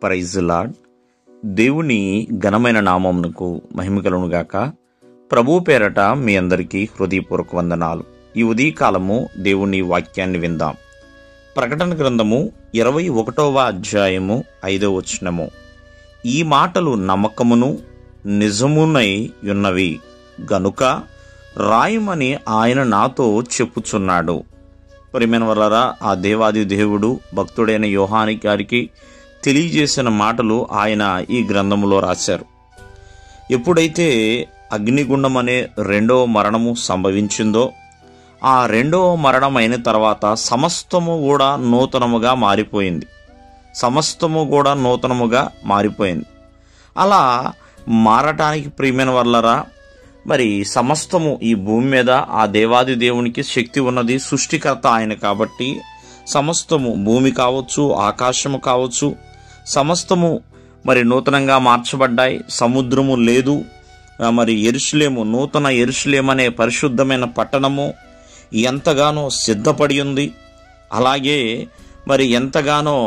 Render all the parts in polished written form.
Praise lord. దేవుని ఘనమైన నామమునకు మహిమ కలుగునుగాక. ప్రభు పేరట మీ అందరికీ హృదయపూర్వక వందనాలు. ఈ ఉదయకాలము దేవుని వాక్యాన్ని విందాం. ప్రకటన గ్రంథము 21వ అధ్యాయము 5వ వచనము. ఈ మాటలు నమ్మకమును నిజమునై యున్నవి గనుక రాయమని ఆయన నాతో చెప్పుచున్నాడు. ప్రియమైన వారలారా, ఆ దేవాది దేవుడు భక్తుడైన యోహాను గారికి తెలియజేసిన మాటలు ఆయన ఈ గ్రంథములో రాశారు. ఎప్పుడైతే అగ్నిగుండం అనే రెండవ మరణము సంభవించిందో, ఆ రెండవ మరణం అయిన తర్వాత సమస్తము కూడా నూతనముగా మారిపోయింది. అలా మారటానికి ప్రియమైన వారలారా, మరి సమస్తము ఈ భూమి మీద ఆ దేవాది దేవునికి శక్తి ఉన్నది. సృష్టికర్త ఆయన కాబట్టి సమస్తము, భూమి కావచ్చు, ఆకాశము కావచ్చు, సమస్తము మరి నూతనంగా మార్చబడ్డాయి. సముద్రము లేదు. మరి యెరూషలేము, నూతన యెరూషలేము అనే పరిశుద్ధమైన పట్టణము ఎంతగానో సిద్ధపడి ఉంది. అలాగే మరి ఎంతగానో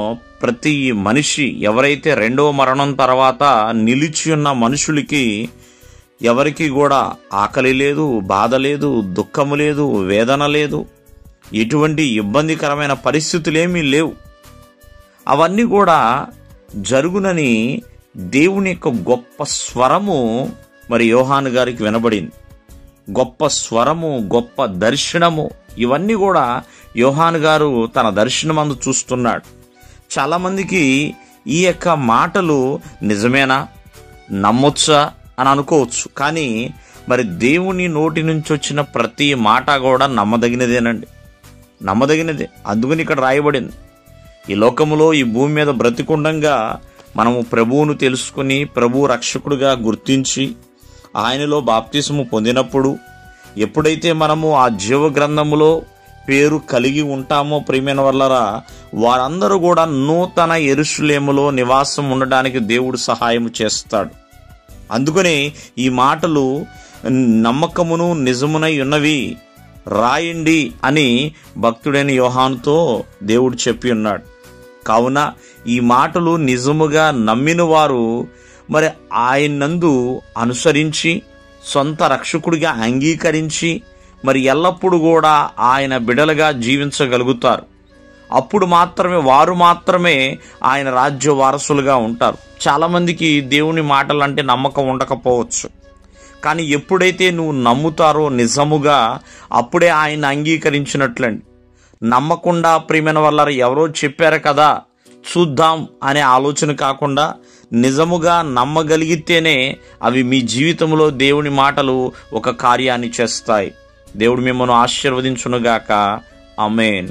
ప్రతి మనిషి, ఎవరైతే రెండవ మరణం తర్వాత నిలిచి ఉన్న మనుషులకి ఎవరికి కూడా ఆకలి లేదు, బాధ లేదు, దుఃఖము లేదు, వేదన లేదు, ఎటువంటి ఇబ్బందికరమైన పరిస్థితులేమీ లేవు. అవన్నీ కూడా జరుగునని దేవుని యొక్క గొప్ప స్వరము మరి యోహాను గారికి వినబడింది. గొప్ప స్వరము, గొప్ప దర్శనము, ఇవన్నీ కూడా యోహాను గారు తన దర్శనమందు చూస్తున్నాడు. చాలామందికి ఈ యొక్క మాటలు నిజమేనా, నమ్మొచ్చా అని అనుకోవచ్చు. కానీ మరి దేవుని నోటి నుంచి వచ్చిన ప్రతి మాట కూడా నమ్మదగినదే. అందుకని ఇక్కడ రాయబడింది, ఈ లోకములో, ఈ భూమి మీద బ్రతికుండంగా మనము ప్రభువును తెలుసుకుని, ప్రభు రక్షకుడిగా గుర్తించి ఆయనలో బాప్తిసము పొందినప్పుడు, ఎప్పుడైతే మనము ఆ జీవ గ్రంథములో పేరు కలిగి ఉంటామో ప్రియమైన వారలారా, వారందరూ కూడా నూతన యెరూషలేములో నివాసం ఉండడానికి దేవుడు సహాయం చేస్తాడు. అందుకని ఈ మాటలు నమ్మకమును నిజమునై ఉన్నవి రాయండి అని భక్తుడైన యోహానుతో దేవుడు చెప్పి ఉన్నాడు. కావున ఈ మాటలు నిజముగా నమ్మిన వారు మరి ఆయనందు అనుసరించి సొంత రక్షకుడిగా అంగీకరించి మరి ఎల్లప్పుడూ కూడా ఆయన బిడలుగా జీవించగలుగుతారు. అప్పుడు వారు మాత్రమే ఆయన రాజ్య వారసులుగా ఉంటారు. చాలామందికి దేవుని మాటలంటే నమ్మకం ఉండకపోవచ్చు. కానీ ఎప్పుడైతే నువ్వు నమ్ముతారో నిజముగా, అప్పుడే ఆయన అంగీకరించినట్లండి. నమ్మకుండా ప్రియమైన వాళ్ళ ఎవరో చెప్పారు కదా చూద్దాం అనే ఆలోచన కాకుండా, నిజముగా నమ్మగలిగితేనే అవి మీ జీవితంలో దేవుని మాటలు ఒక కార్యాన్ని చేస్తాయి. దేవుడు మిమ్మల్ని ఆశీర్వదించునుగాక. ఆమేన్.